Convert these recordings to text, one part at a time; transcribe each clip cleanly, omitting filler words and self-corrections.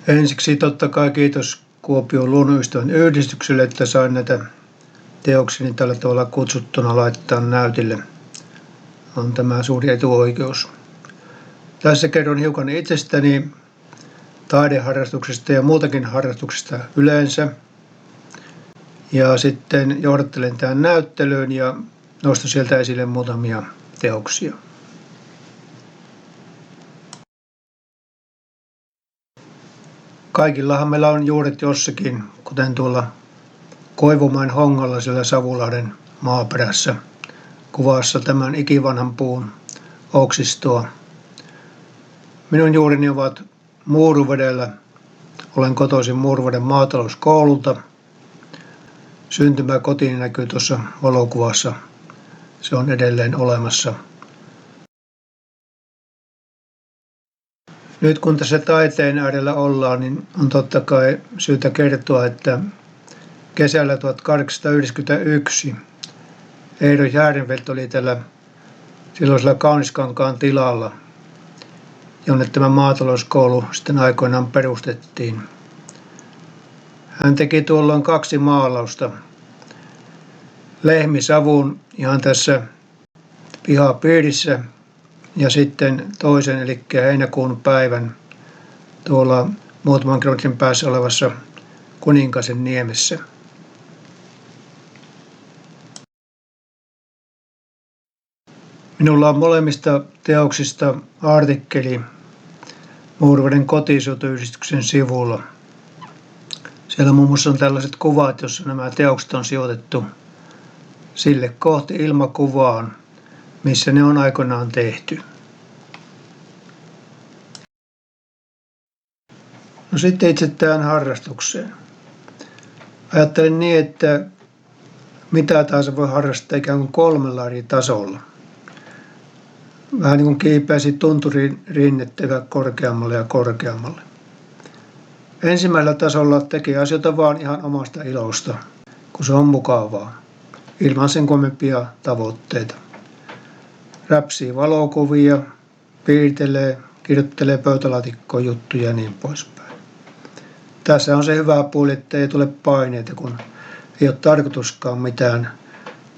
Ensiksi totta kai kiitos Kuopion luonnonystävän yhdistykselle, että sain näitä teokseni tällä tavalla kutsuttuna laittaa näytille. On tämä suuri etuoikeus. Tässä kerron hiukan itsestäni, taideharrastuksesta ja muutakin harrastuksesta yleensä. Ja sitten johdattelen tähän näyttelyyn ja nostan sieltä esille muutamia teoksia. Kaikillahan meillä on juuret jossakin, kuten tuolla Koivumäen Hongalla siellä Savulahden maaperässä kuvassa tämän ikivanhan puun oksistoa. Minun juurini ovat Muuruvedellä. Olen kotoisin Muuruveden maatalouskoululta. Syntymäkotini näkyy tuossa valokuvassa. Se on edelleen olemassa. Nyt kun tässä taiteen äärellä ollaan, niin on totta kai syytä kertoa, että kesällä 1891 Eero Järvenfeldt oli tällä silloisella Kauniskankaan tilalla, jonne tämä maatalouskoulu sitten aikoinaan perustettiin. Hän teki tuolloin 2 maalausta. Lehmisavun ihan tässä pihapiirissä ja sitten toisen, eli heinäkuun päivän tuolla muutaman kilometrin päässä olevassa Kuninkasen niemessä. Minulla on molemmista teoksista artikkeli Muuruveden kotiseutuyhdistyksen sivulla. Siellä muun muassa on tällaiset kuvat, joissa nämä teokset on sijoitettu sille kohti ilmakuvaan, missä ne on aikoinaan tehty. No sitten itse tähän harrastukseen. Ajattelin niin, että mitä tahansa voi harrastaa ikään kuin 3 eri tasolla. Vähän niin kuin kiipeäisi tunturin rinnettä korkeammalle ja korkeammalle. Ensimmäisellä tasolla tekee asioita vaan ihan omasta ilosta, kun se on mukavaa, ilman sen kummempia tavoitteita. Räpsii valokuvia, piirtelee, kirjoittelee pöytälaatikkoon juttuja ja niin poispäin. Tässä on se hyvä puoli, että ei tule paineita, kun ei ole tarkoituskaan mitään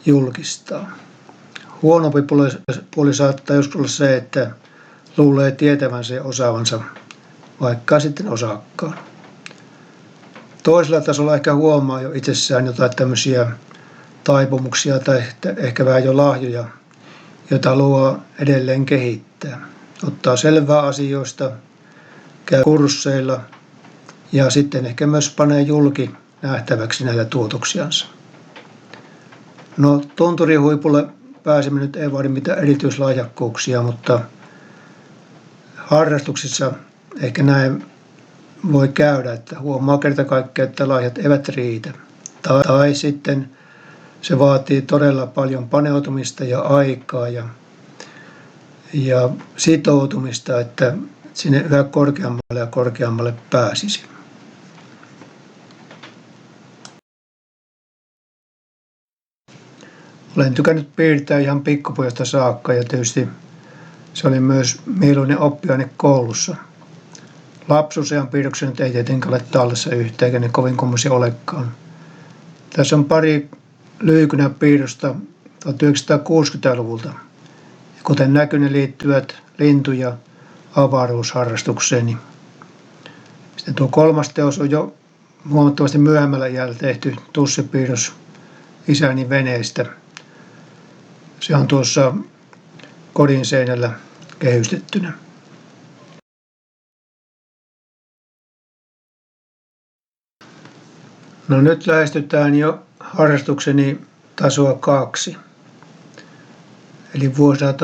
julkistaa. Huonompi puoli saattaa joskus olla se, että luulee tietävänsä ja osaavansa, vaikka sitten osaakaan. Toisella tasolla ehkä huomaa jo itsessään jotain tämmöisiä taipumuksia tai ehkä vähän jo lahjoja, joita haluaa edelleen kehittää. Ottaa selvää asioista, käy kursseilla ja sitten ehkä myös panee julki nähtäväksi näitä tuotoksiansa. No, tunturin huipulle pääseminen nyt ei vaadi mitään erityislahjakkuuksia, mutta harrastuksissa ehkä näin voi käydä, että huomaa kerta kaikkiaan, että lahjat eivät riitä. Tai sitten se vaatii todella paljon paneutumista ja aikaa ja sitoutumista, että sinne yhä korkeammalle ja korkeammalle pääsisi. Olen tykännyt piirtää ihan pikkupojasta saakka ja tietysti se oli myös mieluinen oppiaine koulussa. Lapsuusajan piirroksia nyt ei tietenkään ole tallessa yhtään, eikä ne kovin kummoisia olekaan. Tässä on pari lyykynä piirrosta 1960-luvulta. Kuten näkyy, ne liittyvät lintu- ja avaruusharrastukseeni. Sitten tuo 3. teos on jo huomattavasti myöhemmällä iällä tehty tussipiirros isäni veneestä. Se on tuossa kodin seinällä kehystettynä. No nyt lähestytään jo harrastukseni tasoa 2. Eli vuosina 1923–25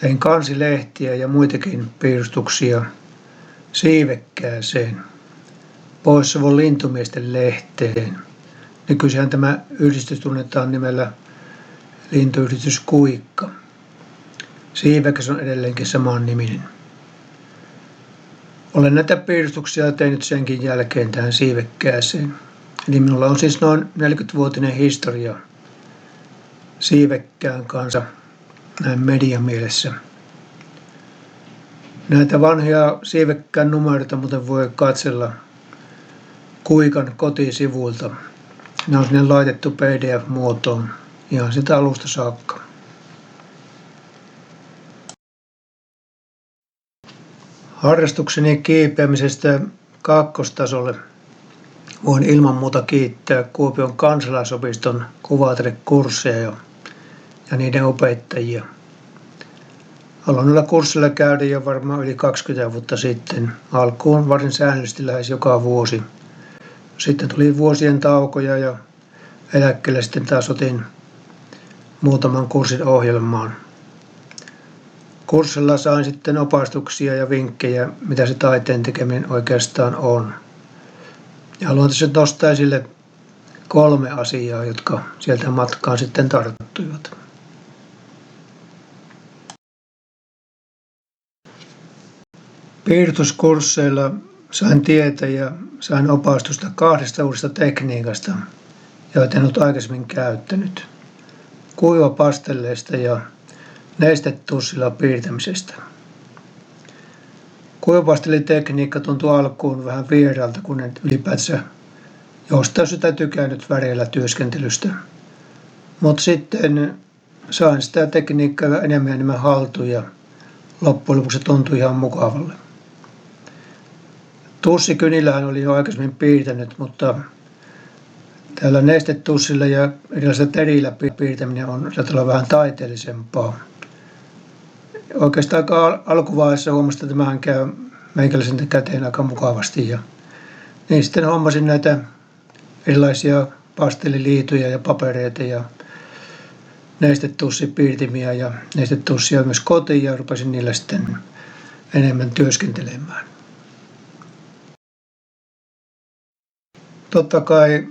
tein kansilehtiä ja muitakin piirustuksia Siivekkääseen, Pohjois-Savon lintumiesten lehteen. Nykyisinhän tämä yhdistys tunnetaan nimellä Lintuyhdistys Kuikka. Siivekäs on edelleenkin saman niminen. Olen näitä piirustuksia tehnyt senkin jälkeen tähän Siivekkääseen. Eli minulla on siis noin 40-vuotinen historia Siivekkään kanssa näin mediamielessä. Näitä vanhoja siivekkään numeroita muuten voi katsella Kuikan kotisivuilta. Ne on sinne laitettu PDF-muotoon ihan sitä alusta saakka. Harrastukseni kiipeämisestä kakkostasolle voin ilman muuta kiittää Kuopion kansalaisopiston kuvataidekursseja ja niiden opettajia. Aloin noilla kursseilla käydä jo varmaan yli 20 vuotta sitten. Alkuun varsin säännöllisesti lähes joka vuosi. Sitten tuli vuosien taukoja ja eläkkeelle sitten taas otin muutaman kurssin ohjelmaan. Kurssilla sain sitten opastuksia ja vinkkejä, mitä se taiteen tekeminen oikeastaan on. Ja haluan tässä nostaa esille 3 asiaa, jotka sieltä matkaan sitten tarttuivat. Piirustuskursseilla sain tietä ja sain opastusta 2 uudesta tekniikasta, joita en ollut aikaisemmin käyttänyt. Kuivapastelleista ja nestetussilla piirtämisestä. Kuivapastellitekniikka tuntui alkuun vähän vieraalta, kun en ylipäätänsä jostain sitä tykännyt väreillä työskentelystä. Mutta sitten sain sitä tekniikkaa enemmän ja enemmän haltuun ja loppujen lopuksi se tuntui ihan mukavalle. Tussikynillähän oli jo aikaisemmin piirtänyt, mutta tällä nestetussilla ja erilaisilla terillä piirtäminen on sillä vähän taiteellisempaa. Oikeastaan aika alkuvaiheessa huomasin, että tämähän käy meikäläisen käteen aika mukavasti. Ja niin sitten hommasin näitä erilaisia pastelliliituja ja papereita ja nestetussipiirtimiä ja nestetussia myös kotiin ja rupesin niillä sitten enemmän työskentelemään. Totta kai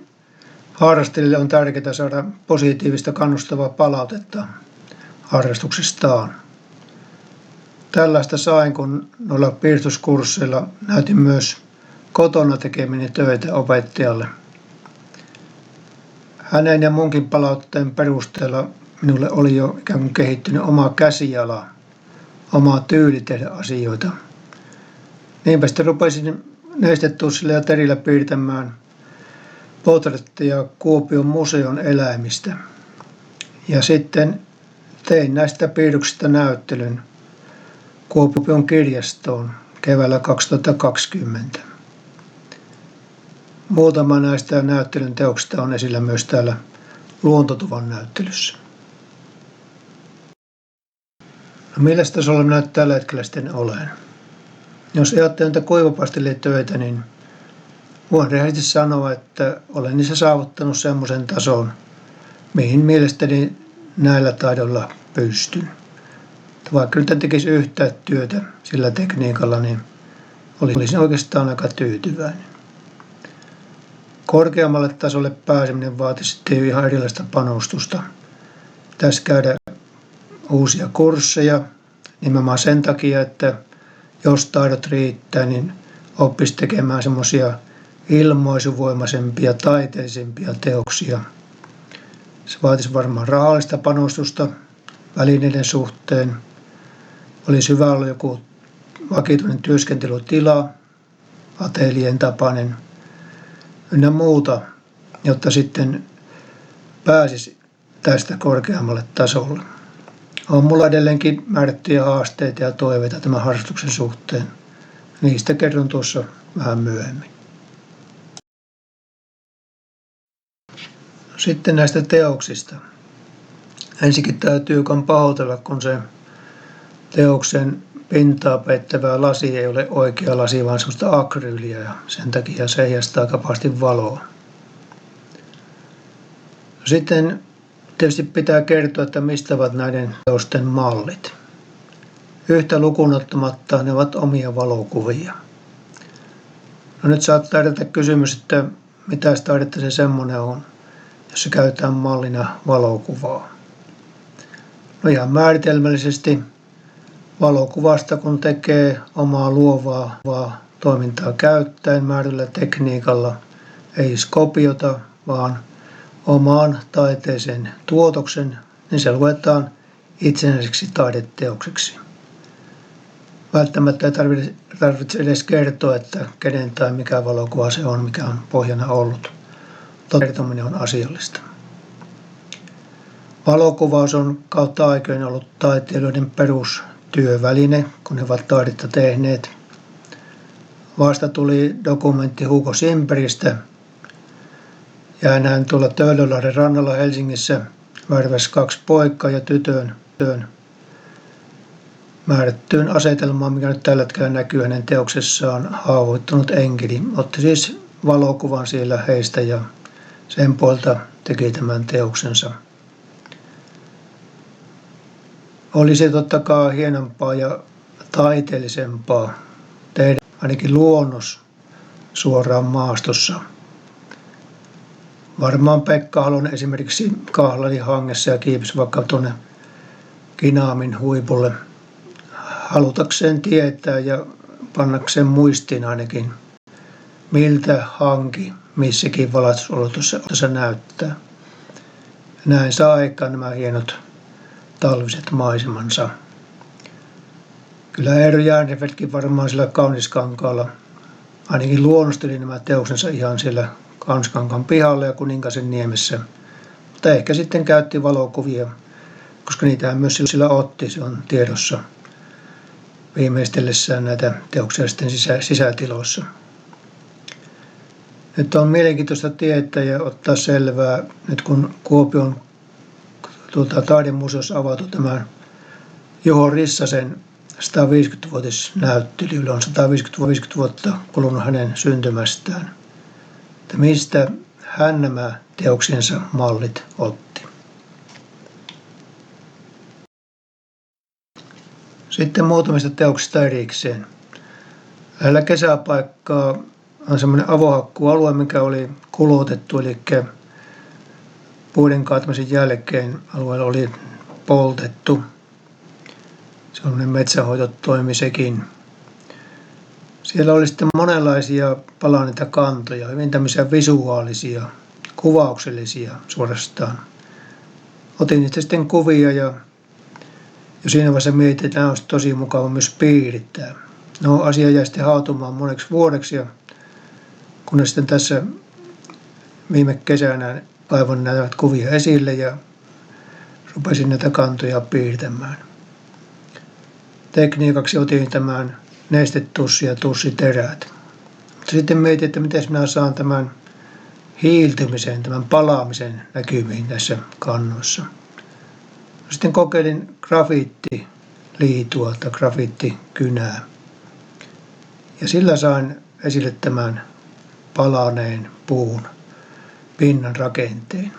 harrastajille on tärkeää saada positiivista kannustavaa palautetta harrastuksestaan. Tällaista sain, kun noilla piirustuskursseilla näytin myös kotona tekemini töitä opettajalle. Hänen ja munkin palautteen perusteella minulle oli jo ikään kuin kehittynyt oma käsiala, oma tyyli tehdä asioita. Niinpä sitten rupesin nestetussilla ja terillä piirtämään portretteja Kuopion museon eläimistä. Ja sitten tein näistä piirroksista näyttelyn Kuopion kirjastoon keväällä 2020. Muutama näistä näyttelyn teoksista on esillä myös täällä Luontotuvan näyttelyssä. No milläs tasolla minä nyt tällä hetkellä sitten olen? Jos ajattelen näitä kuivapastellitöitä, niin voin rehellisesti sanoa, että olen niissä saavuttanut semmoisen tason, mihin mielestäni näillä taidoilla pystyn. Vaikka nyt en tekisi yhtään työtä sillä tekniikalla, niin olisin oikeastaan aika tyytyväinen. Korkeammalle tasolle pääseminen vaatisi sitten ihan erilaista panostusta. Pitäisi käydä uusia kursseja nimenomaan sen takia, että jos taidot riittää, niin oppisi tekemään semmoisia ilmaisuvoimaisempia, taiteellisempia teoksia. Se vaatisi varmaan rahallista panostusta välineiden suhteen. Olisi hyvä olla joku vakituinen työskentelytila, ateljeen tapainen ynnä muuta, jotta sitten pääsisi tästä korkeammalle tasolle. On mulla edelleenkin määrättyjä haasteita ja toiveita tämän harrastuksen suhteen. Niistä kerron tuossa vähän myöhemmin. Sitten näistä teoksista. Ensinnäkin täytyy pahoitella, kun se teoksen pintaa peittävä lasi ei ole oikea lasi, vaan semmoista akryyliä ja sen takia se heijastaa aika pahasti valoa. Sitten tietysti pitää kertoa, että mistä ovat näiden teosten mallit. Yhtä lukuun ottamatta ne ovat omia valokuvia. No nyt saattaa herätä kysymys, että mitä taidetta se semmoinen on, jos se käytetään mallina valokuvaa. No ihan määritelmällisesti valokuvasta, kun tekee omaa luovaa toimintaa käyttäen määrätyllä tekniikalla, ei kopiota, vaan omaan taiteeseen tuotoksen, niin se luetaan itsenäiseksi taideteokseksi. Välttämättä ei tarvitse edes kertoa, että kenen tai mikä valokuva se on, mikä on pohjana ollut. Kertominen on asiallista. Valokuvaus on kautta aikojen ollut taiteilijoiden perustyöväline, kun he ovat taidetta tehneet. Vasta tuli dokumentti Hugo Simperistä, ja hän tuolla Töölönlahden rannalla Helsingissä värväsi 2 poikaa ja tytön määrättyyn asetelmaan, mikä nyt tällä hetkellä näkyy hänen teoksessaan, Haavoittunut enkeli. Otti siis valokuvan siellä heistä ja sen puolta teki tämän teoksensa. Olisi totta kai hienompaa ja taiteellisempaa tehdä ainakin luonnos suoraan maastossa. Varmaan Pekka Halonen esimerkiksi kahlaili hangessa ja kiipesi vaikka tuonne Kinaamin huipulle halutakseen tietää ja pannakseen muistiin ainakin, miltä hanki missäkin valaistusolotuksessa näyttää. Näin saa aikaan nämä hienot talviset maisemansa. Kyllä Eero Järnefältkin varmaan sillä Kauniskankaalla ainakin luonnosteli nämä teoksensa ihan siellä Kauniskankaan pihalla ja Kuninkasen niemessä. Mutta ehkä sitten käytti valokuvia, koska niitähän myös sillä otti, se on tiedossa viimeistellessään näitä teoksia sitten sisätiloissa. Nyt on mielenkiintoista tietää ja ottaa selvää, nyt kun Kuopion taidemuseossa avattu tämä Juho Rissasen 150-vuotisnäyttely, on 150 vuotta kulunut hänen syntymästään, että mistä hän nämä teoksensa mallit otti. Sitten muutamista teoksista erikseen. Lähellä kesäpaikkaa on semmoinen avohakkuualue, mikä oli kulutettu, eli puiden kaatamisen jälkeen alueella oli poltettu. Sellainen metsänhoitotoimi sekin. Siellä oli sitten monenlaisia palaneita kantoja, hyvin tämmöisiä visuaalisia, kuvauksellisia suorastaan. Otin niistä sitten kuvia ja siinä vaiheessa mietin, että nämä olisi tosi mukava myös piirittää. No, asia jäi sitten hautumaan moneksi vuodeksi, ja kunnes sitten tässä viime kesänä kaivoin näitä kuvia esille ja rupesin näitä kantoja piirtämään. Tekniikaksi otin tämän nestetussi ja tussiterät. Mutta sitten mietin, että miten minä saan tämän hiiltymisen, tämän palaamisen näkyviin tässä kannoissa. Sitten kokeilin grafiittiliitua tai grafiittikynää. Ja sillä sain esille tämän palaneen puun pinnan rakenteen.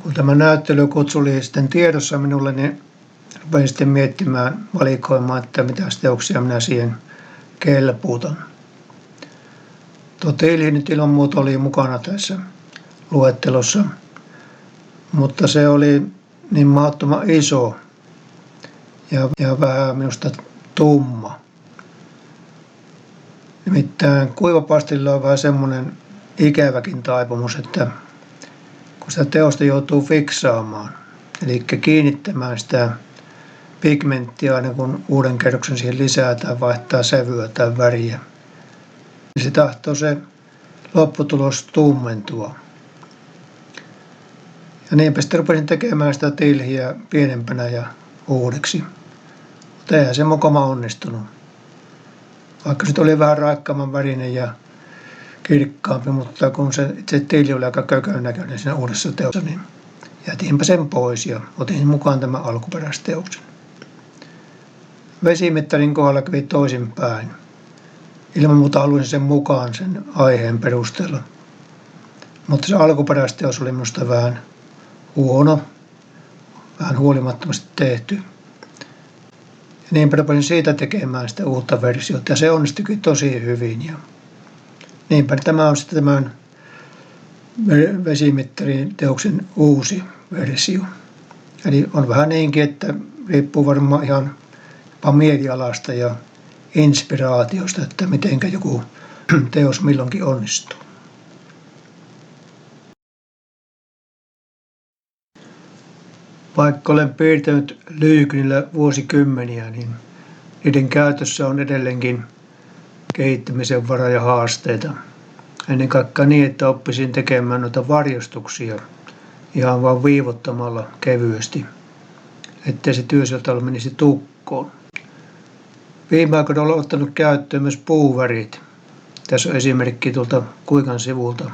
Kun tämä näyttelykutsu oli sitten tiedossa minulle, niin rupesin sitten miettimään, valikoimaan, että mitä teoksia minä siihen kelpuutan. Tuo Tilhi nyt ilman muuta oli mukana tässä luettelossa, mutta se oli niin mahdottoman iso ja vähän minusta tumma. Nimittäin kuivapastilla on vähän semmoinen ikäväkin taipumus, että kun sitä teosta joutuu fiksaamaan, eli kiinnittämään sitä pigmenttiä aina kun uuden kerroksen siihen lisää tai vaihtaa sävyä tai väriä, niin se tahtoo se lopputulos tummentua. Ja niinpä sitten rupesin tekemään sitä tilhiä pienempänä ja uudeksi. Mutta eihän se mokoma onnistunut. Vaikka se oli vähän raikkaamman värinen ja kirkkaampi, mutta kun se itse tilhi oli aika kökön näköinen siinä uudessa teossa, niin jätinpä sen pois ja otin mukaan tämän alkuperäisteoksen. Vesimittarin kohdalla kävi toisinpäin. Ilman muuta halusin sen mukaan sen aiheen perusteella. Mutta se alkuperäisteos oli minusta vähän huono, vähän huolimattomasti tehty. Ja niinpä rupesin siitä tekemään sitä uutta versiota ja se onnistuikin tosi hyvin. Ja niinpä tämä on sitten tämän vesimittarin teoksen uusi versio. Eli on vähän niinkin, että riippuu varmaan ihan jopa mielialasta ja inspiraatiosta, että mitenkä joku teos milloinkin onnistuu. Vaikka olen piirtänyt lyijykynillä vuosikymmeniä, niin niiden käytössä on edelleenkin kehittämisen varaa ja haasteita. Ennen kaikkea niin, että oppisin tekemään noita varjostuksia ihan vaan viivottamalla kevyesti, ettei se työssätalo menisi tukkoon. Viime aikoina olen ottanut käyttöön myös puuvärit. Tässä on esimerkki tuolta Kuikan sivulta.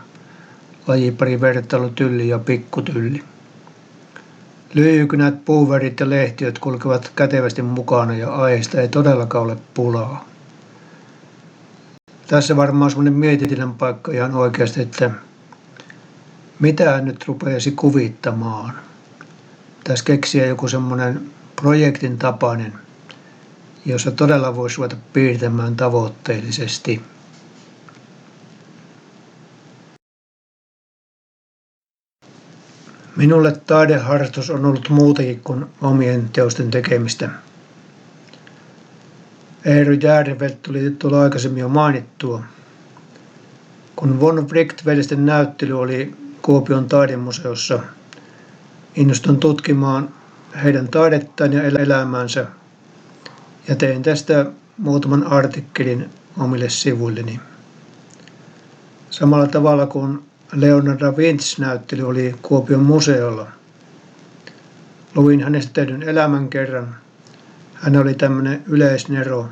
Lajipari vertailu tylli ja pikkutylli. Lyijykynät, puuvärit ja lehtiöt kulkevat kätevästi mukana ja aiheesta ei todellakaan ole pulaa. Tässä varmaan semmoinen mietinnän paikka ihan oikeasti, että mitä hän nyt rupeaisi kuvittamaan. Tässä keksiä joku semmoinen projektin tapainen, jossa todella voisi ruveta piirtämään tavoitteellisesti. Minulle taideharrastus on ollut muutakin kuin omien teosten tekemistä. Eero Järveltä tuli tuolla aikaisemmin jo mainittua. Kun von Wright-veljesten näyttely oli Kuopion taidemuseossa, innostuin tutkimaan heidän taidettaan ja elämäänsä ja tein tästä muutaman artikkelin omille sivuilleni. Samalla tavalla kuin Leonardo da Vinci-näyttely oli Kuopion museolla. Luin hänestä tehdyn elämänkerran. Hän oli tämmöinen yleisnero,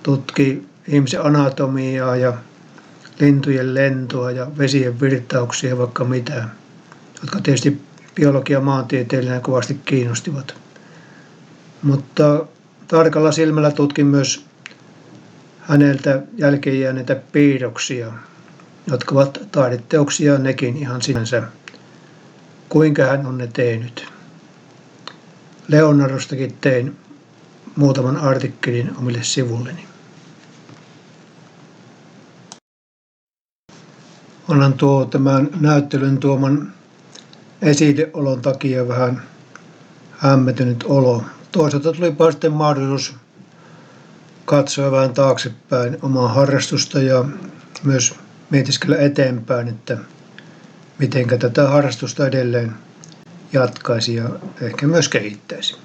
tutki ihmisen anatomiaa ja lintujen lentoa ja vesien virtauksia ja vaikka mitä, jotka tietysti biologia- ja maantieteellinen kovasti kiinnostivat. Mutta tarkalla silmällä tutkin myös häneltä jälkeen jääneitä piirroksia, jotka ovat taideteoksia nekin ihan sinänsä. Kuinka hän on ne tehnyt? Leonardostakin tein muutaman artikkelin omille sivulleni. Onhan tämän näyttelyn tuoman esideolon takia vähän hämmentynyt olo. Toisaalta tulipa sitten mahdollisuus katsoa vähän taaksepäin omaa harrastusta ja myös mietiskellä eteenpäin, että miten tätä harrastusta edelleen jatkaisi ja ehkä myös kehittäisi.